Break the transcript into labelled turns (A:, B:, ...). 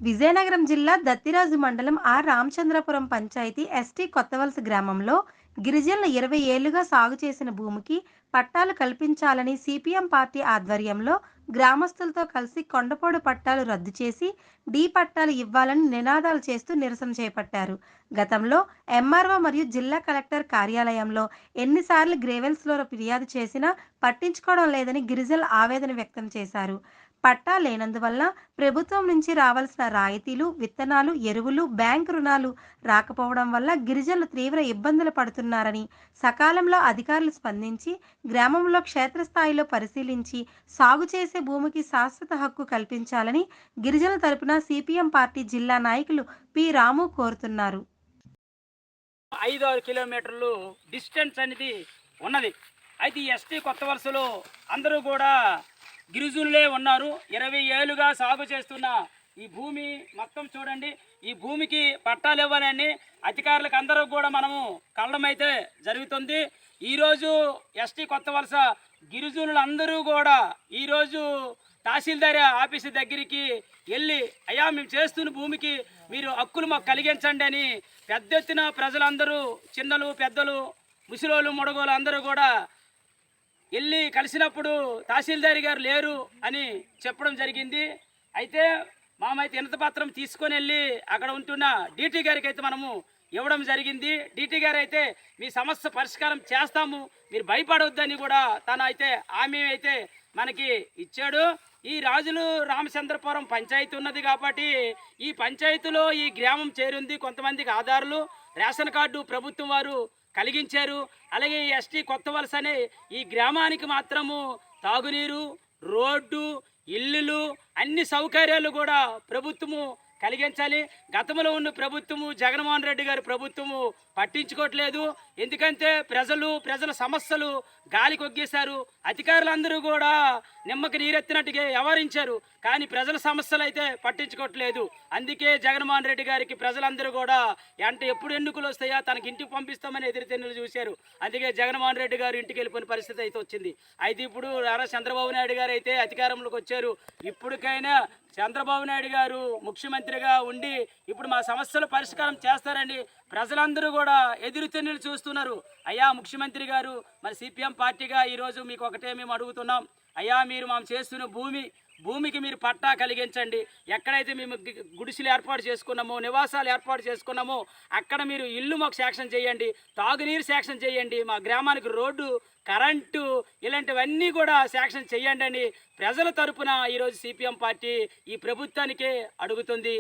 A: విజయనగరం జిల్లా దత్తిరాజు మండలం రామచంద్రపురం పంచాయతీ ఎస్టీ కొత్తవలస గ్రామంలో గిరిజనులు 20 ఏళ్లుగా సాగు చేసిన భూమికి పట్టాలు కల్పించాలని సిపిఎం పార్టీ ఆధ్వర్యంలో గ్రామస్తులతో కలిసి కొండపోడు పట్టాలు రద్దు చేసి డి పట్టాలు ఇవ్వాలని నినాదాలు చేస్తూ నిరసన చేపట్టారు. గతంలో ఎంఆర్ఓ మరియు జిల్లా కలెక్టర్ కార్యాలయంలో ఎన్నిసార్లు గ్రేవెల్స్లో ఫిర్యాదు చేసినా పట్టించుకోవడం లేదని గిరిజనులు ఆవేదన వ్యక్తం చేశారు. పట్టా లేనందువల్ల ప్రభుత్వం నుంచి రావాల్సిన రాయితీలు, విత్తనాలు, ఎరువులు, బ్యాంకు రుణాలు రాకపోవడం వల్ల గిరిజనులు తీవ్ర ఇబ్బందులు పడుతున్నారని, సకాలంలో అధికారులు స్పందించి గ్రామంలో క్షేత్రస్థాయిలో పరిశీలించి సాగు చేసే భూమికి శాశ్వత హక్కు కల్పించాలని గిరిజనుల తరపున సిపిఎం పార్టీ జిల్లా నాయకులు పి రాము కోరుతున్నారు.
B: 5-6 కిలోమీటర్లు డిస్టెన్స్ అనేది ఉన్నది. అయితే ఈ ఎస్టీ కొత్త వలసలో అందరూ కూడా గిరిజనులే ఉన్నారు. 20 ఏళ్ళుగా సాగు చేస్తున్న ఈ భూమి మొత్తం చూడండి. ఈ భూమికి పట్టాలు ఇవ్వాలని అధికారులకు అందరూ కూడా మనము కళ్ళమైతే జరుగుతుంది. ఈరోజు ఎస్టీ కొత్త వలస గిరిజనులందరూ కూడా ఈరోజు తహసీల్దార్ ఆఫీసు దగ్గరికి వెళ్ళి, అయ్యా మేము చేస్తున్న భూమికి మీరు హక్కులు మాకు కలిగించండి అని పెద్ద ఎత్తున ప్రజలందరూ, చిన్నలు పెద్దలు, ముసలోళ్ళు మొడగోలు అందరూ కూడా వెళ్ళి కలిసినప్పుడు తహసీల్దార్ గారు లేరు అని చెప్పడం జరిగింది. అయితే మామైతే వినతిపత్రం తీసుకొని వెళ్ళి అక్కడ ఉంటున్న డీటీ గారికి అయితే మనము ఇవ్వడం జరిగింది. డీటీ గారు అయితే మీ సమస్య పరిష్కారం చేస్తాము, మీరు భయపడవద్దని కూడా తను అయితే హామీ అయితే మనకి ఇచ్చాడు. ఈ రాజులు రామచంద్రపురం పంచాయతీ ఉన్నది కాబట్టి ఈ పంచాయతీలో ఈ గ్రామం చేరింది. కొంతమందికి ఆధారాలు, రేషన్ కార్డు ప్రభుత్వం వారు కలిగించారు. అలాగే ఈ ఎస్టీ కొత్త వలస అనే ఈ గ్రామానికి మాత్రము తాగునీరు, రోడ్డు, ఇల్లులు, అన్ని సౌకర్యాలు కూడా ప్రభుత్వము కలిగించాలి. గతంలో ఉన్న ప్రభుత్వము, జగన్మోహన్ రెడ్డి గారి ప్రభుత్వము పట్టించుకోవట్లేదు. ఎందుకంటే ప్రజల సమస్యలు గాలి కొగ్గేశారు. అధికారులందరూ కూడా నిమ్మకి నీరెత్తినట్టుగా వ్యవహరించారు. కానీ ప్రజల సమస్యలు అయితే పట్టించుకోవట్లేదు. అందుకే జగన్మోహన్ రెడ్డి గారికి ప్రజలందరూ కూడా ఎప్పుడు ఎన్నికలు వస్తాయా తనకి ఇంటికి పంపిస్తామని ఎదురుతెన్నులు చూశారు. అందుకే జగన్మోహన్ రెడ్డి గారు ఇంటికి వెళ్ళిపోయిన పరిస్థితి అయితే వచ్చింది. అయితే ఇప్పుడు చంద్రబాబు నాయుడు గారు అయితే అధికారంలోకి వచ్చారు. ఇప్పటికైనా చంద్రబాబు నాయుడు గారు ముఖ్యమంత్రిగా ఉండి ఇప్పుడు మా సమస్యలు పరిష్కారం చేస్తారని ప్రజలందరూ కూడా ఎదురుతెన్నులు చూస్తున్నారు. అయ్యా ముఖ్యమంత్రి గారు, మరి సిపిఎం పార్టీగా ఈరోజు మీకు ఒకటే మేము అడుగుతున్నాం. అయ్యా మీరు మేము చేస్తున్న భూమికి మీరు పట్టా కలిగించండి. ఎక్కడైతే మేము గుడిసెలు ఏర్పాటు చేసుకున్నామో, నివాసాలు ఏర్పాటు చేసుకున్నామో అక్కడ మీరు ఇల్లు మాకు శాంక్షన్ చేయండి, తాగునీరు శాంక్షన్ చేయండి, మా గ్రామానికి రోడ్డు, కరెంటు ఇలాంటివన్నీ కూడా శాంక్షన్ చేయండి అని ప్రజల తరపున ఈరోజు సిపిఎం పార్టీ ఈ ప్రభుత్వానికే అడుగుతుంది.